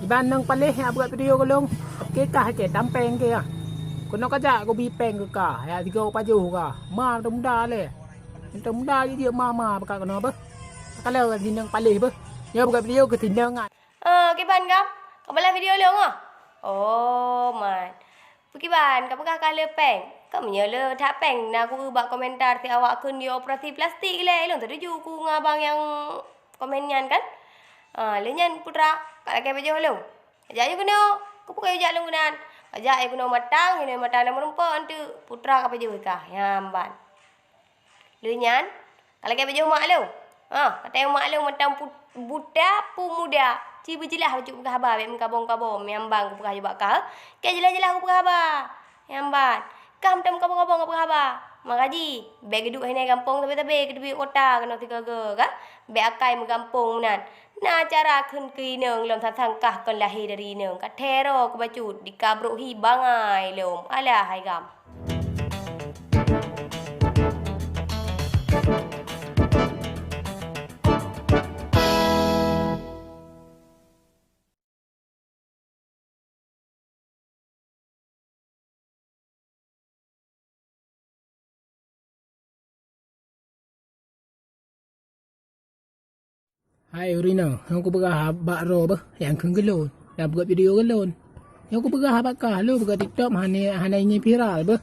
Iban nang palih yang buat video kolong. Kita ke tampeng ke ah. Kono kaja ko bipeng ke ka. Ya tiga paju ka. Ma muda le. Entah muda je dia mama pakak kono apa. Kalau tinang palih apa. Ya buat video ke tinang ah. Cái bàn gấp, có bao video luôn à? Oh man, cái bàn, kamu kah kala peng? Kamu nyala tak peng? Nak aku ubah komentar ti awak kun dia operasi plastik le. Long tadi ju ku ngabang yang komen nyan kan? Lenyan putra, kalau kayak baju long. Jadi kuno, aku pakai jalan kunan. Aja kuno matang, ini matang nama rumput tu putra kapa baju kah? Yamban. Lenyan, kalau kayak baju mak long. Kata mak long matang buta pemuda. Cibu jelah aku buka habar, mek kabong-kabong, miambang aku buka jebak kau. Ke jelah-jelah aku buka habar. Miambang. Kam tam kabong-kabong aku buka habar. Makaji, beg duduk hene kampung tapi ke kota kena tiga ke, ka? Beg akai mu kampung nan. Na cara kun ki neung lom sangkah kon lahir dari neung. Ka tero ke bacut dikabruk hi bangai lom. Alah hai gam. Hai Urina, aku pegah habak ro bah yang keng gelon. Dah buat video gelon. Aku pegah habak kah lu buat TikTok hana ingin viral bah.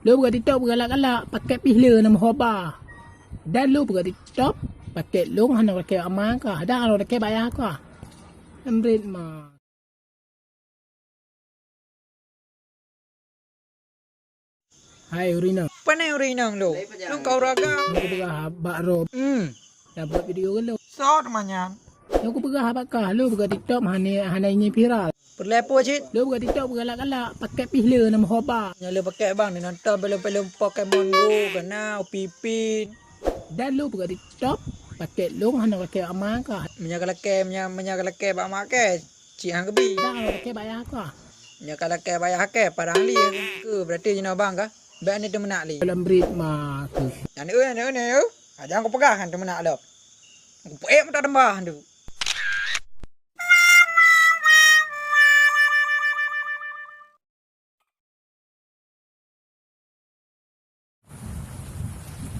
Lu buat TikTok galak-galak pakai pihla nama hoba. Dan lu buat TikTok pakai long hana pakai amang kah. Ada kalau pakai bayar kah. Amrit mah. Hai Urina. Panai Urina lo. Lu kau ragam. Aku pegah habak ro. Dah buat video gelon. Sort manyan. Aku pegah habak kah lu buat TikTok hana ingin viral. Perlepo cit. Lu buat TikTok galak-galak pakai pihla nama hoba. Nyala pakai bang ni nonton belum Pokemon Go kena Pipin. Dan lu buat TikTok pakai long hana pakai amang kah. Menyakalake bak make. Cik hang kebi. Dah kalau pakai bayar kah. Menyakalake bayar ke parang li ke berarti jina bang ka. Bak ni temenak li. Dalam breed mah tu. Yang ni. Jangan kau pegang kan temenak lo. Aku puek tak dembah tu.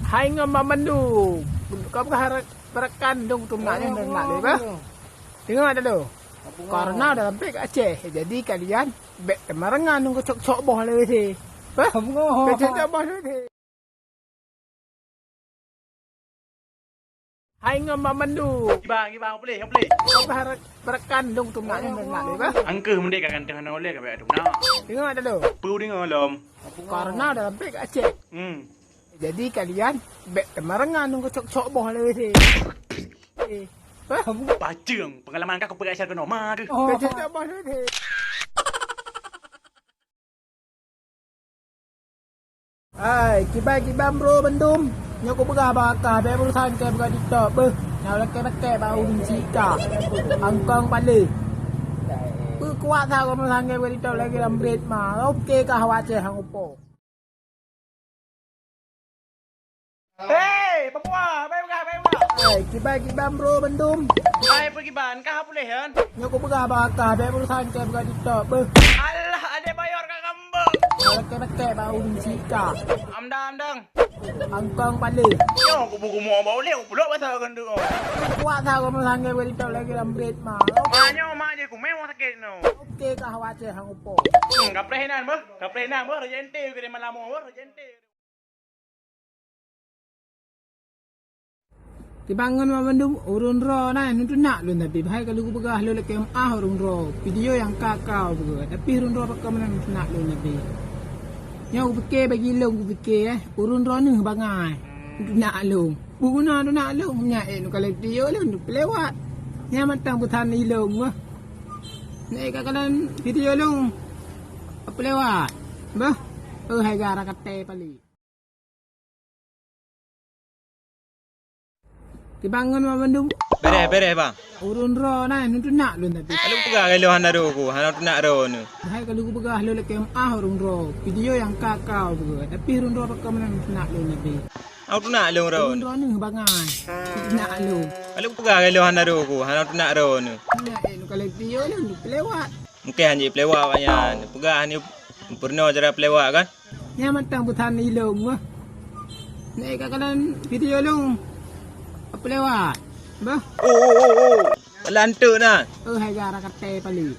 Hai ngam mandu. Kau berharap berakan dong tu nak yang nak le bah. Tengok ada tu. Karena dalam pek Aceh. Jadi kalian bek kemarangan dong cok-cok boh le si. Bah. Cok boh le si. Hai ngam mandu. Gibang boleh. Kau berharap berakan dong tu nak yang nak le bah. Angke mendek kan tengah oleh ka tu nak. Tengok ada tu. Pu dengar lom. Karena dalam pek Aceh. Jadi kalian bek kemarangan dong cok-cok boh le si. Paceng pengalaman kau pergi Aisyah ke Noma ke? Cok boh le si. Hai, kibai bro bendum. Nyo ko pegah bakah be urusan ke buka TikTok beh. Nak leke-leke bau cika. Angkong pale. Kuat tha ko sange buka TikTok lagi dalam breed mah. Okey kah awak ceh hang upo. Hei, papua, baik. Hai, kibai bro bendum. Baik pergi ban kah boleh kan? Nyo ko pegah bakah be urusan ke buka TikTok beh. Allah, ada bayar ka kambang. Nak leke-leke bau cika. Amdang. Angkong pale. Yo, kubu mau boleh pulak pasal kan tu. Kuat tha ko sange buka TikTok lagi dalam breed mah. Manyo je ku memang sakit no. Okey kah awak ceh hang upo. Kaprehinan bah, rejente ke malam bah, rejente. Tibangun mabandum urun ro na nuntu nak lun tapi bahai kalau ku pegah lu lekem urun ro video yang kakau begitu tapi urun ro pakai mana nak lun tapi yang ku fikir bagi long ku fikir urun ro ni bangai nak long buguna tu nak long nya kalau video lu pelewat nya matang putan ni long mah ni kakalan video long pelewat bah hai gara kate pali. Tibangun mabandum Beres bang. urun ro na nuntu nak lun tapi Kalau pegang kalau hana ro ku, hana tu nak ro nu. bahai kalau ku pegah lu lekem urun ro video yang kakau begitu tapi urun ro pakai mana nak lun tapi Aku tu nak lo ro. urun ro ni bangai nak lu Kalau pegang kalau hana ro ku, hana tu nak ro nu. nya kalau video lu lewat. Mungkin hanya pelewak banyak. Pegah ni pernah cara pelewak kan? Yang matang butan ilung mah. Nek kakalan video lu apa lewat? Bah. Oh. Lantuk nah. Hai gara kate pali.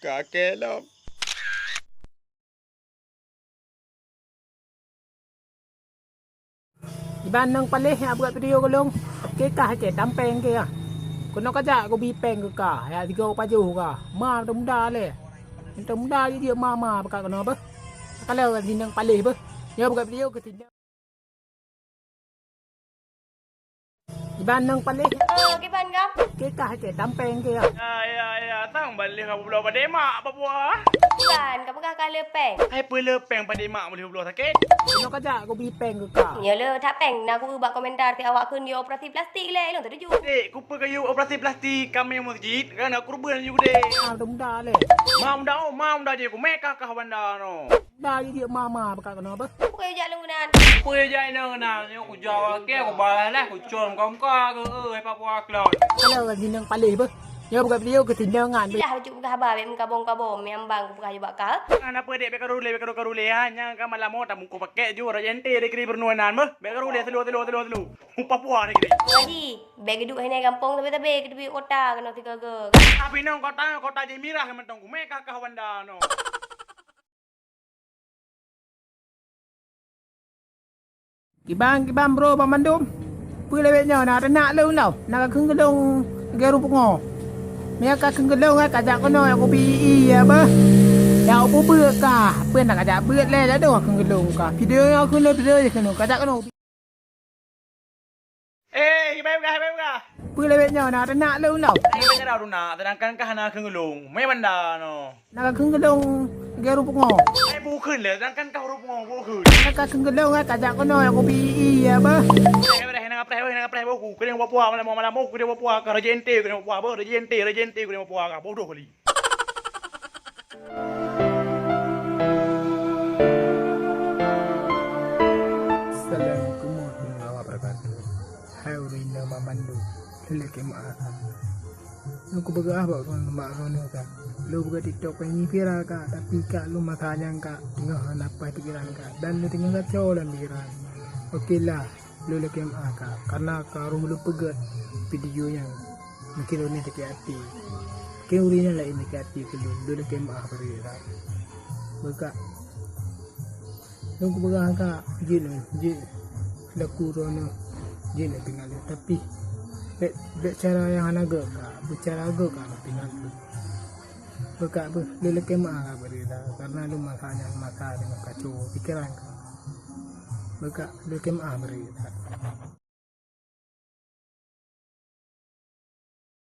Kakek lah. Iban nang palih yang buat video ko long. Ke kah ke tampeng ke ah. Kono kaja ko bi peng ke kah. Ya tiga paju ka. Ma muda le. Ente muda dia mama pakak kono apa? Kalau tinang palih apa? Ya buat video ke tinang. Iban nang palih Kiban kam? ke kah ke tampeng ke ah. Ya, tang balik kamu belah pada mak apa buah. Kiban, kamu kah kalah peng? Hai pula peng pada mak boleh belah sakit. Kono kaja ko bi peng ke kah. Ya le, tak peng nak aku buat komentar ti awak kun dia operasi plastik le, long terju. Dek, kupa kayu operasi plastik kami yang masjid kan aku rubuhan juga dek. Ma muda le. Mam dah je aku meka kah benda no. Muda dia mama pakak kono apa? Pukul je lunggunan. Kuya jai na aku jawab ke aku balas aku con kau ke apa buah kelon. Kalau tinang palih apa? Ya buat video ke tinangan. Lah ujuk buka habar bek kabong-kabong yang bang buka juga kal. Kan apa dek bekarule hanya kan malam mau tak muka pakai ju rajente dek kiri bernuanan mah. Bekarule selu. Papua ni kiri. Haji, beg duduk hene kampung tapi ke kota kena tiga ke. Tapi nang kota je mirah mentong ku meka kah benda no. Kibang bro pamandum. Pui lewetnya nak nak lu tau. Nak keng gedung geru pungo. Mia ka keng gedung ka kajak kono aku pi apa. Ya opo beut ka. Puen nak kajak beut le dah dong keng gedung ka. Video aku le video je kono kajak kono. Baik ga. Pui lewetnya nak lu tau. Ini banyak dah runa, sedangkan kah nak kengelung. Mai benda no. Nak keng gedung geru pungo. Ai bukan le, sedangkan kah huruf ngomong bukan. Nak keng gedung ka kajak kono aku pi apa. Nak apreh aku. Kena buat puah malam aku kena buat puah ka rajente kena buat puah rajente kena buat puah ka bodoh kali. Assalamualaikum warahmatullahi wabarakatuh. Hai urina mamandu. Lelaki mak. Aku bergah bawa kau mak kau ni kan. Lu buka TikTok pengi viral ka, tapi kak lu masanya ka tengah apa pikiran ka dan lu tengah kacau dalam pikiran. Okeylah, lu lelaki mak ka karena kau lu pegat video yang mungkin lu ni sakit hati. Kau urina lain sakit hati ke lu lelaki mak berira. Buka. Lu bergah ka jin dah kurang jin tinggal tapi cara yang anaga ka bicara agak ka tinggal buka lelaki mak berita karena lu makanya mata dengan kacau pikiran ka buka lelaki mak berita